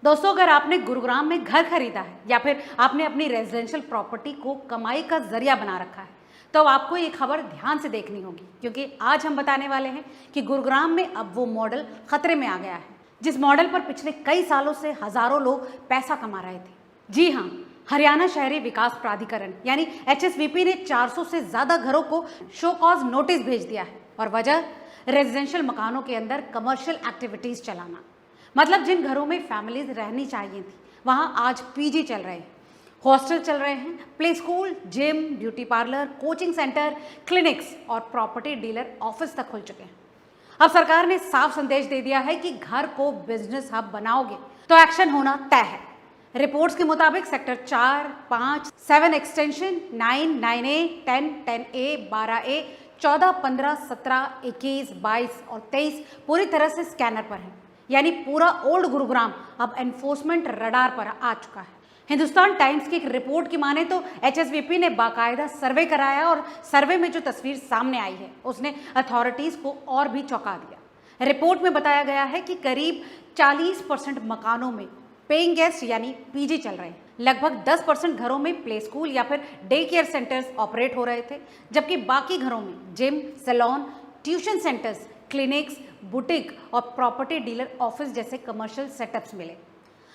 दोस्तों, अगर आपने गुरुग्राम में घर खरीदा है या फिर आपने अपनी रेजिडेंशियल प्रॉपर्टी को कमाई का जरिया बना रखा है तो आपको ये खबर ध्यान से देखनी होगी, क्योंकि आज हम बताने वाले हैं कि गुरुग्राम में अब वो मॉडल खतरे में आ गया है जिस मॉडल पर पिछले कई सालों से हजारों लोग पैसा कमा रहे थे। जी हाँ, हरियाणा शहरी विकास प्राधिकरण यानी HSVP ने 400 से ज्यादा घरों को शो कॉज नोटिस भेज दिया है और वजह रेजिडेंशियल मकानों के अंदर कमर्शियल एक्टिविटीज चलाना। मतलब जिन घरों में फैमिलीज रहनी चाहिए थी वहां आज पीजी चल रहे हैं, हॉस्टल चल रहे हैं, play school, gym, beauty parlour, coaching centre, clinics और प्रॉपर्टी डीलर ऑफिस तक खुल चुके हैं। अब सरकार ने साफ संदेश दे दिया है कि घर को बिजनेस हब बनाओगे तो एक्शन होना तय है। रिपोर्ट्स के मुताबिक sector 4, 5, 7 extension, 9, 9A, 10, 10A, 12A, 14, 15, 17, 21, 22 और 23 पूरी तरह से स्कैनर पर है। यानी पूरा ओल्ड गुरुग्राम अब एनफोर्समेंट रडार पर आ चुका है। हिंदुस्तान टाइम्स की एक रिपोर्ट की माने तो HSVP ने बाकायदा सर्वे कराया और सर्वे में जो तस्वीर सामने आई है उसने अथॉरिटीज को और भी चौंका दिया। रिपोर्ट में बताया गया है कि करीब 40% मकानों में पेइंग गेस्ट यानी पीजी चल रहे हैं। लगभग 10% घरों में प्ले स्कूल या फिर डे केयर सेंटर्स ऑपरेट हो रहे थे, जबकि बाकी घरों में gym, salon, tuition centres, clinics, boutique और प्रॉपर्टी डीलर ऑफिस जैसे कमर्शियल सेटअप्स मिले।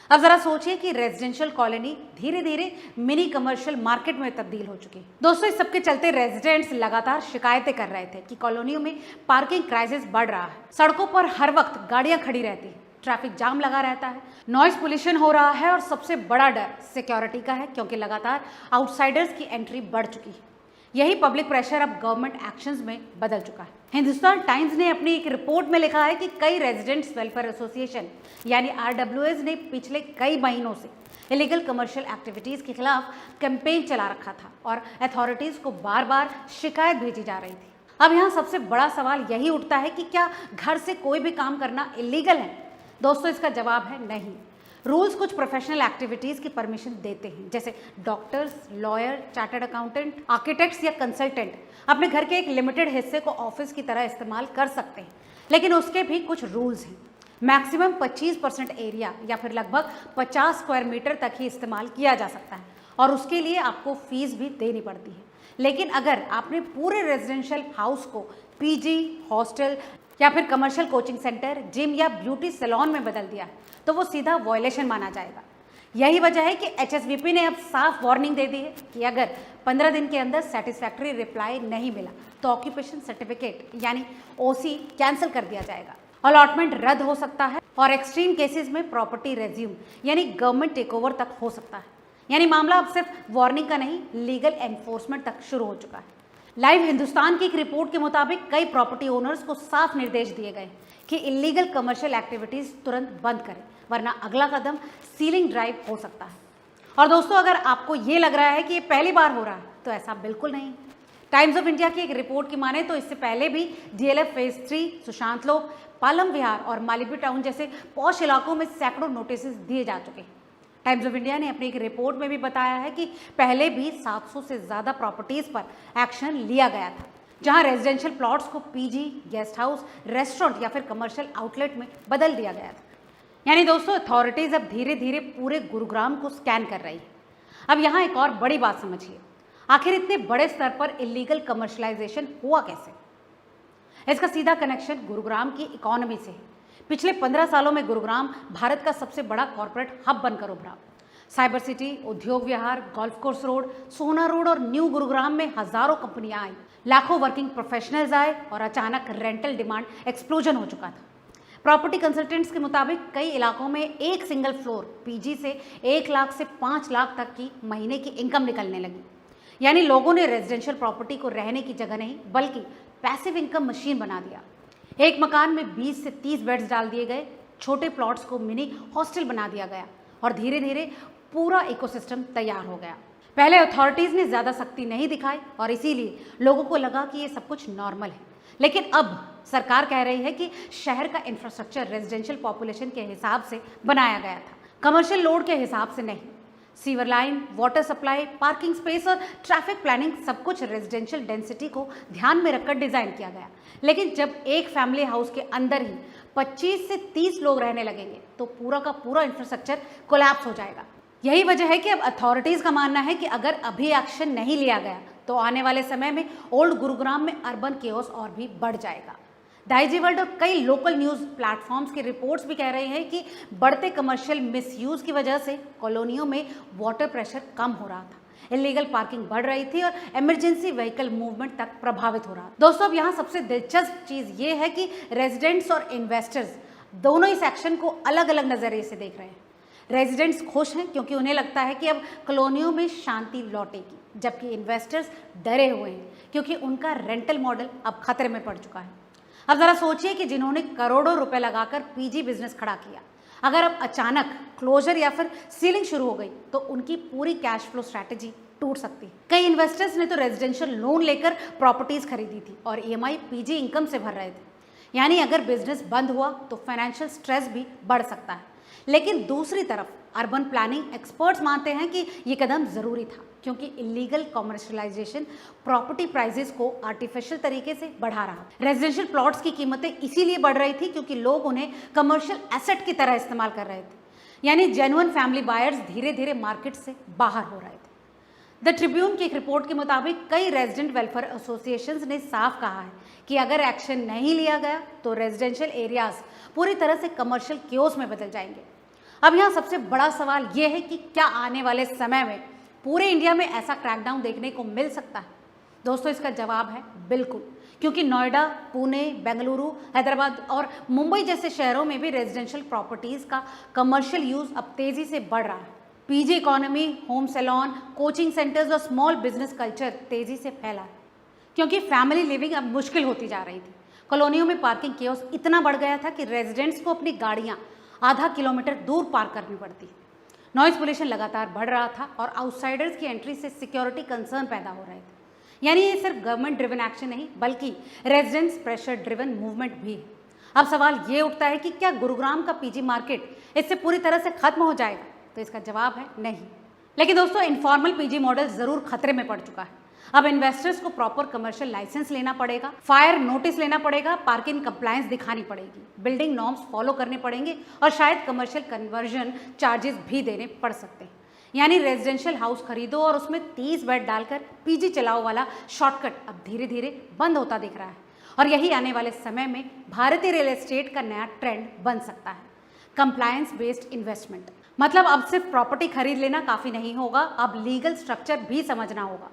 अब जरा सोचिए कि रेजिडेंशियल कॉलोनी धीरे धीरे मिनी कमर्शियल मार्केट में तब्दील हो चुकी है। दोस्तों, इस सबके चलते रेजिडेंट्स लगातार शिकायतें कर रहे थे कि कॉलोनियों में पार्किंग क्राइसिस बढ़ रहा है, सड़कों पर हर वक्त गाड़ियां खड़ी रहती है, ट्रैफिक जाम लगा रहता है, नॉइज पोल्यूशन हो रहा है और सबसे बड़ा डर सिक्योरिटी का है, क्योंकि लगातार आउटसाइडर्स की एंट्री बढ़ चुकी है। यही पब्लिक प्रेशर अब गवर्नमेंट एक्शंस में बदल चुका है। हिंदुस्तान टाइम्स ने अपनी एक रिपोर्ट में लिखा है कि कई रेजिडेंट्स वेलफेयर एसोसिएशन यानी RWAs ने पिछले कई महीनों से इलीगल कमर्शियल एक्टिविटीज के खिलाफ कैंपेन चला रखा था और अथॉरिटीज को बार बार शिकायत भेजी जा रही थी। अब यहाँ सबसे बड़ा सवाल यही उठता है कि क्या घर से कोई भी काम करना इलीगल है? दोस्तों, इसका जवाब है नहीं। रूल्स कुछ प्रोफेशनल एक्टिविटीज की परमिशन देते हैं, जैसे doctors, lawyer, chartered accountant, architects या कंसल्टेंट अपने घर के एक लिमिटेड हिस्से को ऑफिस की तरह इस्तेमाल कर सकते हैं, लेकिन उसके भी कुछ रूल्स हैं। मैक्सिमम 25% एरिया या फिर लगभग 50 स्क्वायर मीटर तक ही इस्तेमाल किया जा सकता है और उसके लिए आपको फीस भी देनी पड़ती है। लेकिन अगर आपने पूरे रेजिडेंशियल हाउस को पीजी, हॉस्टल या फिर कमर्शियल कोचिंग सेंटर, जिम या ब्यूटी सैलून में बदल दिया तो वो सीधा वायलेशन माना जाएगा। यही वजह है कि HSVP ने अब साफ वार्निंग दे दी है कि अगर 15 दिन के अंदर सेटिस्फैक्ट्री रिप्लाई नहीं मिला तो ऑक्यूपेशन सर्टिफिकेट यानी OC कैंसिल कर दिया जाएगा, अलॉटमेंट रद्द हो सकता है और एक्सट्रीम केसेस में प्रॉपर्टी रेज्यूम यानी गवर्नमेंट टेकओवर तक हो सकता है। यानी मामला अब सिर्फ वार्निंग का नहीं, लीगल एनफोर्समेंट तक शुरू हो चुका है। लाइव हिंदुस्तान की एक रिपोर्ट के मुताबिक कई प्रॉपर्टी ओनर्स को साफ निर्देश दिए गए कि इलीगल कमर्शियल एक्टिविटीज तुरंत बंद करें, वरना अगला कदम सीलिंग ड्राइव हो सकता है। और दोस्तों, अगर आपको ये लग रहा है कि ये पहली बार हो रहा है तो ऐसा बिल्कुल नहीं। टाइम्स ऑफ इंडिया की एक रिपोर्ट की माने तो इससे पहले भी DLF फेज 3, सुशांत लोक, पालम विहार और मालिबी टाउन जैसे पॉश इलाकों में सैकड़ों नोटिस दिए जा चुके हैं। टाइम्स ऑफ इंडिया ने अपनी एक रिपोर्ट में भी बताया है कि पहले भी 700 से ज़्यादा प्रॉपर्टीज़ पर एक्शन लिया गया था, जहां रेजिडेंशियल प्लॉट्स को पीजी, गेस्ट हाउस, रेस्टोरेंट या फिर कमर्शियल आउटलेट में बदल दिया गया था। यानी दोस्तों, अथॉरिटीज़ अब धीरे धीरे पूरे गुरुग्राम को स्कैन कर रही है। अब यहाँ एक और बड़ी बात समझिए, आखिर इतने बड़े स्तर पर इलीगल कमर्शलाइजेशन हुआ कैसे? इसका सीधा कनेक्शन गुरुग्राम की इकोनॉमी से है। पिछले 15 सालों में गुरुग्राम भारत का सबसे बड़ा कॉर्पोरेट हब बनकर उभरा। साइबर सिटी, उद्योग विहार, गोल्फ कोर्स रोड, सोना रोड और न्यू गुरुग्राम में हजारों कंपनियां आई, लाखों वर्किंग प्रोफेशनल्स आए और अचानक रेंटल डिमांड एक्सप्लोजन हो चुका था। प्रॉपर्टी कंसल्टेंट्स के मुताबिक कई इलाकों में एक सिंगल फ्लोर पीजी से 1 लाख से 5 लाख तक की महीने की इनकम निकलने लगी। यानी लोगों ने रेजिडेंशियल प्रॉपर्टी को रहने की जगह नहीं बल्कि पैसिव इनकम मशीन बना दिया। एक मकान में 20 से 30 बेड्स डाल दिए गए, छोटे प्लॉट्स को मिनी हॉस्टल बना दिया गया और धीरे धीरे पूरा इकोसिस्टम तैयार हो गया। पहले अथॉरिटीज ने ज्यादा सख्ती नहीं दिखाई और इसीलिए लोगों को लगा कि ये सब कुछ नॉर्मल है, लेकिन अब सरकार कह रही है कि शहर का इंफ्रास्ट्रक्चर रेजिडेंशियल पॉपुलेशन के हिसाब से बनाया गया था, कमर्शियल लोड के हिसाब से नहीं। Sewer line, water supply, parking space और ट्रैफिक प्लानिंग सब कुछ रेजिडेंशियल डेंसिटी को ध्यान में रखकर डिजाइन किया गया। लेकिन जब एक फैमिली हाउस के अंदर ही 25 से 30 लोग रहने लगेंगे तो पूरा का पूरा इंफ्रास्ट्रक्चर कोलैप्स हो जाएगा। यही वजह है कि अब अथॉरिटीज़ का मानना है कि अगर अभी एक्शन नहीं लिया गया तो आने वाले समय में ओल्ड गुरुग्राम में अर्बन केओस और भी बढ़ जाएगा। डाइजी वर्ल्ड और कई लोकल न्यूज़ प्लेटफॉर्म्स की रिपोर्ट्स भी कह रहे हैं कि बढ़ते कमर्शियल मिसयूज़ की वजह से कॉलोनियों में वाटर प्रेशर कम हो रहा था, इलीगल पार्किंग बढ़ रही थी और इमरजेंसी व्हीकल मूवमेंट तक प्रभावित हो रहा था। दोस्तों, अब यहाँ सबसे दिलचस्प चीज़ ये है कि रेजिडेंट्स और इन्वेस्टर्स दोनों इस एक्शन को अलग अलग नज़रिए से देख रहे हैं। रेजिडेंट्स खुश हैं क्योंकि उन्हें लगता है कि अब कॉलोनियों में शांति लौटेगी, जबकि इन्वेस्टर्स डरे हुए हैं क्योंकि उनका रेंटल मॉडल अब खतरे में पड़ चुका है। अब ज़रा सोचिए कि जिन्होंने करोड़ों रुपए लगाकर पीजी बिजनेस खड़ा किया, अगर अब अचानक क्लोजर या फिर सीलिंग शुरू हो गई तो उनकी पूरी कैश फ्लो स्ट्रैटेजी टूट सकती है। कई इन्वेस्टर्स ने तो रेजिडेंशियल लोन लेकर प्रॉपर्टीज़ खरीदी थी और ईएमआई पीजी इनकम से भर रहे थे। यानी अगर बिजनेस बंद हुआ तो फाइनेंशियल स्ट्रेस भी बढ़ सकता है। लेकिन दूसरी तरफ अर्बन प्लानिंग एक्सपर्ट्स मानते हैं कि ये कदम ज़रूरी था क्योंकि इलीगल कॉमर्शलाइजेशन प्रॉपर्टी प्राइसेस को आर्टिफिशियल तरीके से बढ़ा रहा। रेजिडेंशियल प्लॉट्स की कीमतें इसीलिए बढ़ रही थी क्योंकि लोग उन्हें कमर्शियल एसेट की तरह इस्तेमाल कर रहे थे। यानी जेन्युइन फैमिली बायर्स धीरे धीरे मार्केट से बाहर हो रहे थे। द ट्रिब्यून की एक रिपोर्ट के मुताबिक कई रेजिडेंट वेलफेयर एसोसिएशंस ने साफ कहा है कि अगर एक्शन नहीं लिया गया तो रेजिडेंशियल एरियाज पूरी तरह से कमर्शियल कियोस्क में बदल जाएंगे। अब यहाँ सबसे बड़ा सवाल ये है कि क्या आने वाले समय में पूरे इंडिया में ऐसा क्रैकडाउन देखने को मिल सकता है? दोस्तों, इसका जवाब है बिल्कुल, क्योंकि नोएडा, पुणे, बेंगलुरु, हैदराबाद और मुंबई जैसे शहरों में भी रेजिडेंशियल प्रॉपर्टीज़ का कमर्शियल यूज़ अब तेज़ी से बढ़ रहा है। PG economy, home salon, coaching centres और स्मॉल बिजनेस कल्चर तेज़ी से फैला है क्योंकि फैमिली लिविंग अब मुश्किल होती जा रही थी। कॉलोनियों में पार्किंग कियोस्क इतना बढ़ गया था कि रेजिडेंट्स को अपनी गाड़ियाँ आधा किलोमीटर दूर पार्क करनी पड़ती। नॉइज पोल्यूशन लगातार बढ़ रहा था और आउटसाइडर्स की एंट्री से सिक्योरिटी कंसर्न पैदा हो रहे थे। यानी ये सिर्फ गवर्नमेंट ड्रिवन एक्शन नहीं बल्कि रेजिडेंट्स प्रेशर ड्रिवन मूवमेंट भी है। अब सवाल ये उठता है कि क्या गुरुग्राम का पीजी मार्केट इससे पूरी तरह से खत्म हो जाएगा? तो इसका जवाब है नहीं। लेकिन दोस्तों, इनफॉर्मल पीजी मॉडल ज़रूर खतरे में पड़ चुका है। अब इन्वेस्टर्स को प्रॉपर कमर्शियल लाइसेंस लेना पड़ेगा, फायर नोटिस लेना पड़ेगा, पार्किंग कंप्लायंस दिखानी पड़ेगी, बिल्डिंग नॉर्म्स फॉलो करने पड़ेंगे और शायद कमर्शियल कन्वर्जन चार्जेस भी देने पड़ सकते हैं। यानी रेजिडेंशियल हाउस खरीदो और उसमें 30 बेड डालकर पीजी चलाओ वाला शॉर्टकट अब धीरे धीरे बंद होता दिख रहा है और यही आने वाले समय में भारतीय रियल एस्टेट का नया ट्रेंड बन सकता है। कंप्लायंस बेस्ड इन्वेस्टमेंट मतलब अब सिर्फ प्रॉपर्टी खरीद लेना काफ़ी नहीं होगा, अब लीगल स्ट्रक्चर भी समझना होगा।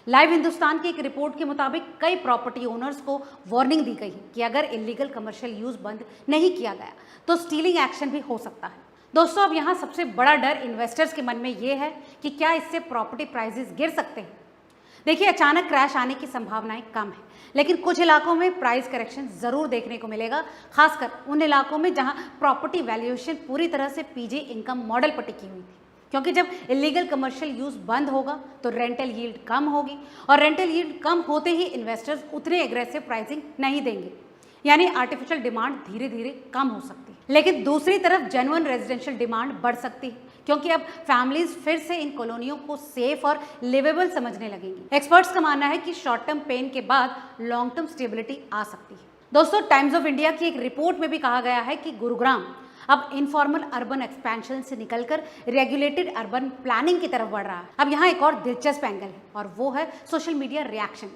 लाइव हिंदुस्तान की एक रिपोर्ट के मुताबिक कई प्रॉपर्टी ओनर्स को वार्निंग दी गई है कि अगर इलीगल कमर्शियल यूज बंद नहीं किया गया तो स्टीलिंग एक्शन भी हो सकता है। दोस्तों, अब यहाँ सबसे बड़ा डर इन्वेस्टर्स के मन में ये है कि क्या इससे प्रॉपर्टी प्राइसेस गिर सकते हैं। देखिए, अचानक क्रैश आने की संभावनाएं कम है, लेकिन कुछ इलाकों में प्राइस करेक्शन जरूर देखने को मिलेगा, खासकर उन इलाकों में जहां प्रॉपर्टी वैल्यूएशन पूरी तरह से पीजी इनकम मॉडल पर टिकी हुई थी। क्योंकि जब इलीगल कमर्शियल यूज बंद होगा तो रेंटल यील्ड कम होगी और रेंटल यील्ड कम होते ही इन्वेस्टर्स उतने एग्रेसिव प्राइसिंग नहीं देंगे, यानी आर्टिफिशियल डिमांड धीरे धीरे कम हो सकती है। लेकिन दूसरी तरफ जेन्युइन रेजिडेंशियल डिमांड बढ़ सकती है क्योंकि अब फैमिलीज फिर से इन कॉलोनियों को सेफ और लिवेबल समझने लगेंगी। एक्सपर्ट्स का मानना है कि शॉर्ट टर्म पेन के बाद लॉन्ग टर्म स्टेबिलिटी आ सकती है। दोस्तों, टाइम्स ऑफ इंडिया की एक रिपोर्ट में भी कहा गया है कि गुरुग्राम अब इनफॉर्मल अर्बन एक्सपेंशन से निकलकर रेगुलेटेड अर्बन प्लानिंग की तरफ बढ़ रहा है। अब यहाँ एक और दिलचस्प एंगल है और वो है सोशल मीडिया रिएक्शन।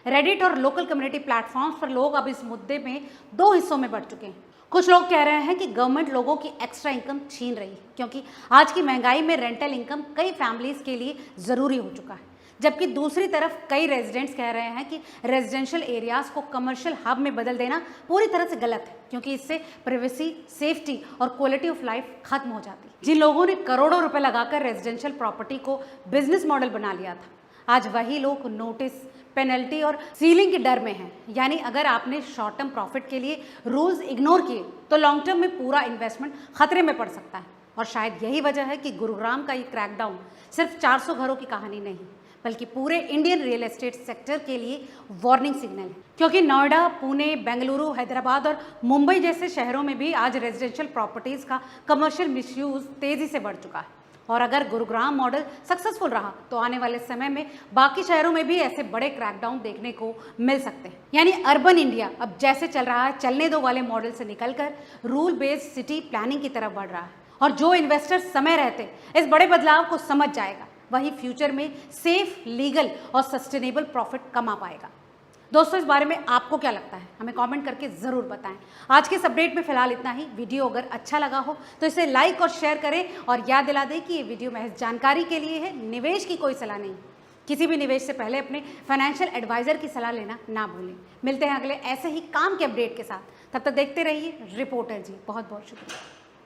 रेडिट और लोकल कम्युनिटी प्लेटफॉर्म्स पर लोग अब इस मुद्दे में दो हिस्सों में बढ़ चुके हैं। कुछ लोग कह रहे हैं कि गवर्नमेंट लोगों की एक्स्ट्रा इनकम छीन रही है क्योंकि आज की महंगाई में रेंटल इनकम कई फैमिलीज के लिए ज़रूरी हो चुका है, जबकि दूसरी तरफ कई रेजिडेंट्स कह रहे हैं कि रेजिडेंशियल एरियाज को कमर्शियल हब में बदल देना पूरी तरह से गलत है क्योंकि इससे प्राइवेसी, सेफ्टी और क्वालिटी ऑफ लाइफ खत्म हो जाती है। जिन लोगों ने करोड़ों रुपए लगाकर रेजिडेंशियल प्रॉपर्टी को बिजनेस मॉडल बना लिया था, आज वही लोग नोटिस, पेनल्टी और सीलिंग के डर में हैं। यानी अगर आपने शॉर्ट टर्म प्रॉफिट के लिए रूल्स इग्नोर किए तो लॉन्ग टर्म में पूरा इन्वेस्टमेंट खतरे में पड़ सकता है। और शायद यही वजह है कि गुरुग्राम का ये क्रैकडाउन सिर्फ 400 घरों की कहानी नहीं बल्कि पूरे इंडियन रियल एस्टेट सेक्टर के लिए वार्निंग सिग्नल है, क्योंकि नोएडा, पुणे, बेंगलुरु, हैदराबाद और मुंबई जैसे शहरों में भी आज रेजिडेंशियल प्रॉपर्टीज़ का कमर्शियल मिसयूज तेज़ी से बढ़ चुका है और अगर गुरुग्राम मॉडल सक्सेसफुल रहा तो आने वाले समय में बाकी शहरों में भी ऐसे बड़े क्रैकडाउन देखने को मिल सकते हैं। यानी अर्बन इंडिया अब जैसे चल रहा है चलने दो वाले मॉडल से निकलकर रूल बेस्ड सिटी प्लानिंग की तरफ बढ़ रहा है, और जो इन्वेस्टर समय रहते इस बड़े बदलाव को समझ जाएगा वही फ्यूचर में सेफ, लीगल और सस्टेनेबल प्रॉफिट कमा पाएगा। दोस्तों, इस बारे में आपको क्या लगता है हमें कमेंट करके ज़रूर बताएं। आज के इस अपडेट में फिलहाल इतना ही। वीडियो अगर अच्छा लगा हो तो इसे लाइक और शेयर करें, और याद दिला दें कि ये वीडियो महज जानकारी के लिए है, निवेश की कोई सलाह नहीं। किसी भी निवेश से पहले अपने फाइनेंशियल एडवाइजर की सलाह लेना ना भूलें। मिलते हैं अगले ऐसे ही काम के अपडेट के साथ, तब तक देखते रहिए रिपोर्टर जी। बहुत बहुत शुक्रिया।